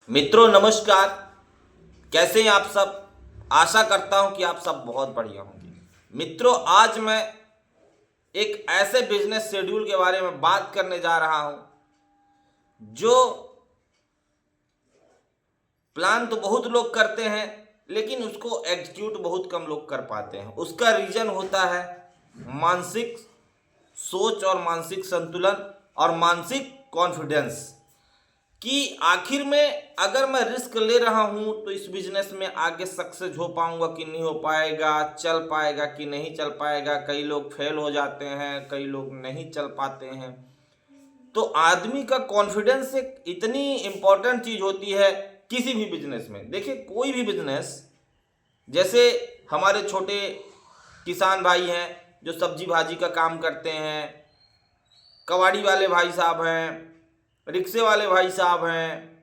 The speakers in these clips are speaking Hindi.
मित्रों नमस्कार। कैसे हैं आप सब। आशा करता हूं कि आप सब बहुत बढ़िया होंगे। मित्रों आज मैं एक ऐसे बिजनेस शेड्यूल के बारे में बात करने जा रहा हूं जो प्लान तो बहुत लोग करते हैं लेकिन उसको एग्जीक्यूट बहुत कम लोग कर पाते हैं। उसका रीजन होता है मानसिक सोच और मानसिक संतुलन और मानसिक कॉन्फिडेंस कि आखिर में अगर मैं रिस्क ले रहा हूं तो इस बिजनेस में आगे सक्सेस हो पाऊंगा कि नहीं हो पाएगा, चल पाएगा कि नहीं चल पाएगा। कई लोग फेल हो जाते हैं, कई लोग नहीं चल पाते हैं। तो आदमी का कॉन्फिडेंस एक इतनी इम्पोर्टेंट चीज होती है किसी भी बिजनेस में। देखिए कोई भी बिजनेस, जैसे हमारे छोटे किसान भाई हैं जो सब्जी भाजी का काम करते हैं, कबाड़ी वाले भाई साहब हैं, रिक्शे वाले भाई साहब हैं,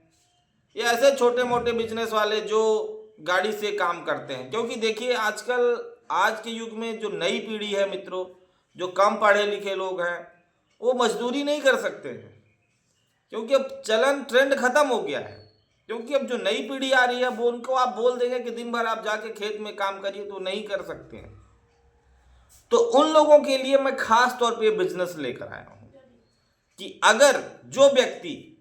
या ऐसे छोटे मोटे बिजनेस वाले जो गाड़ी से काम करते हैं। क्योंकि देखिए आजकल आज के युग में जो नई पीढ़ी है मित्रों, जो कम पढ़े लिखे लोग हैं वो मजदूरी नहीं कर सकते हैं क्योंकि अब चलन ट्रेंड खत्म हो गया है। क्योंकि अब जो नई पीढ़ी आ रही है वो उनको आप बोल देंगे कि दिन भर आप जाके खेत में काम करिए तो नहीं कर सकते हैं। तो उन लोगों के लिए मैं खास तौर पे बिजनेस लेकर आया हूं कि अगर जो व्यक्ति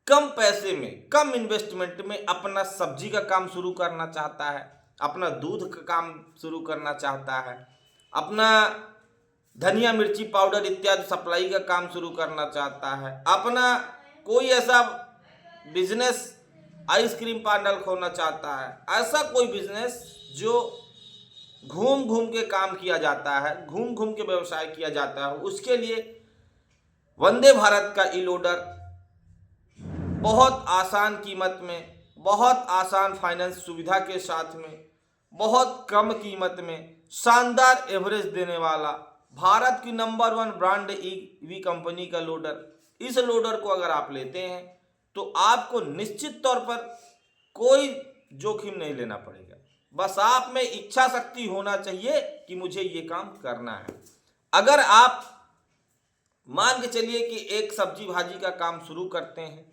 कम पैसे में, कम इन्वेस्टमेंट में अपना सब्जी का काम शुरू करना चाहता है, अपना दूध का काम शुरू करना चाहता है, अपना धनिया मिर्ची पाउडर इत्यादि सप्लाई का काम शुरू करना चाहता है, अपना कोई ऐसा बिजनेस आइसक्रीम पार्लर खोलना चाहता है, ऐसा कोई बिजनेस जो घूम घूम के काम किया जाता है, घूम घूम के व्यवसाय किया जाता है, उसके लिए वंदे भारत का ई लोडर बहुत आसान कीमत में, बहुत आसान फाइनेंस सुविधा के साथ में, बहुत कम कीमत में शानदार एवरेज देने वाला भारत की नंबर 1 ब्रांड ईवी कंपनी का लोडर। इस लोडर को अगर आप लेते हैं तो आपको निश्चित तौर पर कोई जोखिम नहीं लेना पड़ेगा। बस आप में इच्छा शक्ति होना चाहिए कि मुझे ये काम करना है। अगर आप मान के चलिए कि एक सब्जी भाजी का काम शुरू करते हैं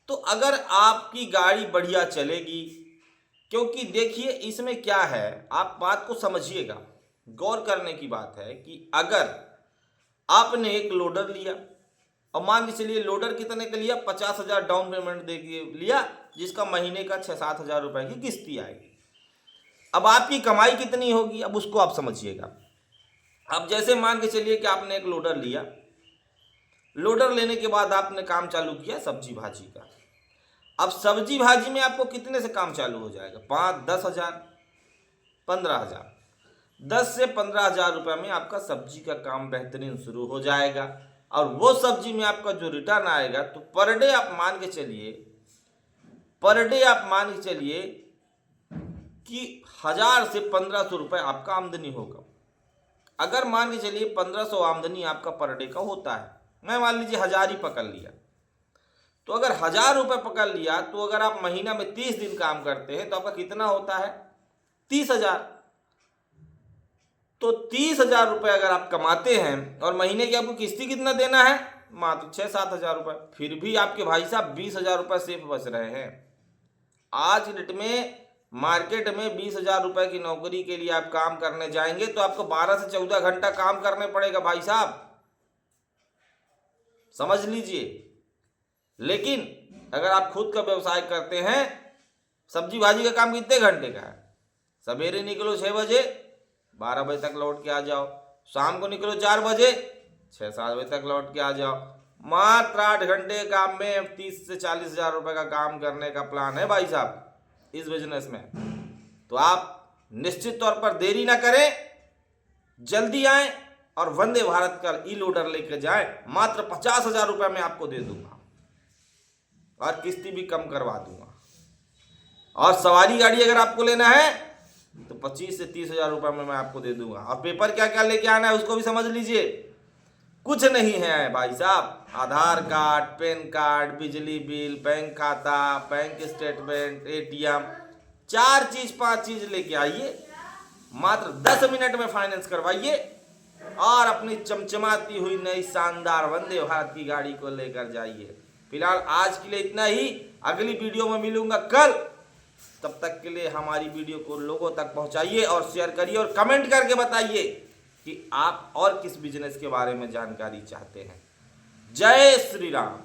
तो अगर आपकी गाड़ी बढ़िया चलेगी, क्योंकि देखिए इसमें क्या है, आप बात को समझिएगा, गौर करने की बात है कि अगर आपने एक लोडर लिया और मान के चलिए लोडर कितने का लिया, 50,000 डाउन पेमेंट दे के लिया, जिसका महीने का 6-7 हज़ार रुपए की किस्ती आएगी। अब आपकी कमाई कितनी होगी, अब उसको आप समझिएगा। अब जैसे मान के चलिए कि आपने एक लोडर लिया, लोडर लेने के बाद आपने काम चालू किया सब्जी भाजी का। अब सब्जी भाजी में आपको कितने से काम चालू हो जाएगा, 5-10 हज़ार, 15 हज़ार, 10 से 15 हज़ार रुपये में आपका सब्जी का काम बेहतरीन शुरू हो जाएगा। और वो सब्जी में आपका जो रिटर्न आएगा तो पर डे आप मान के चलिए कि 1000 से 1500 रुपये आपका आमदनी होगा। अगर मान के चलिए 1500 आमदनी आपका पर डे का होता है, मैं मान लीजिए 1000 ही पकड़ लिया, तो अगर 1000 रुपये पकड़ लिया तो अगर आप महीना में 30 दिन काम करते हैं तो आपका कितना होता है, 30,000। तो 30,000 रुपये अगर आप कमाते हैं और महीने की आपको किस्ती कितना देना है, मात्र 6-7 हज़ार रुपये, फिर भी आपके भाई साहब 20,000 रुपये सेफ बच रहे हैं। आज की डेट में मार्केट में 20,000 रुपये की नौकरी के लिए आप काम करने जाएंगे तो आपको 12 से 14 घंटा काम करने पड़ेगा भाई साहब, समझ लीजिए। लेकिन अगर आप खुद का व्यवसाय करते हैं, सब्जी भाजी का काम कितने घंटे का है, सवेरे निकलो 6 बजे, 12 बजे तक लौट के आ जाओ, शाम को निकलो 4 बजे, 6-7 बजे तक लौट के आ जाओ। मात्र 8 घंटे काम में 30 से 40 हज़ार रुपये का काम करने का प्लान है भाई साहब इस बिजनेस में। तो आप निश्चित तौर पर देरी ना करें, जल्दी आए और वंदे भारत का ई लोडर लेकर जाए। मात्र 50,000 रुपये में आपको दे दूंगा और किस्ती भी कम करवा दूंगा। और सवारी गाड़ी अगर आपको लेना है तो 25 से 30 हज़ार रुपये में मैं आपको दे दूंगा। और पेपर क्या क्या लेके आना है उसको भी समझ लीजिए। कुछ नहीं है भाई साहब, आधार कार्ड, पैन कार्ड, बिजली बिल, बैंक खाता, बैंक स्टेटमेंट, एटीएम, 4 चीज 5 चीज लेके आइए, मात्र 10 मिनट में फाइनेंस करवाइए और अपनी चमचमाती हुई नई शानदार वंदे भारत की गाड़ी को लेकर जाइए। फिलहाल आज के लिए इतना ही, अगली वीडियो में मिलूंगा कल। तब तक के लिए हमारी वीडियो को लोगों तक पहुंचाइए और शेयर करिए और कमेंट करके बताइए कि आप और किस बिजनेस के बारे में जानकारी चाहते हैं। जय श्री राम।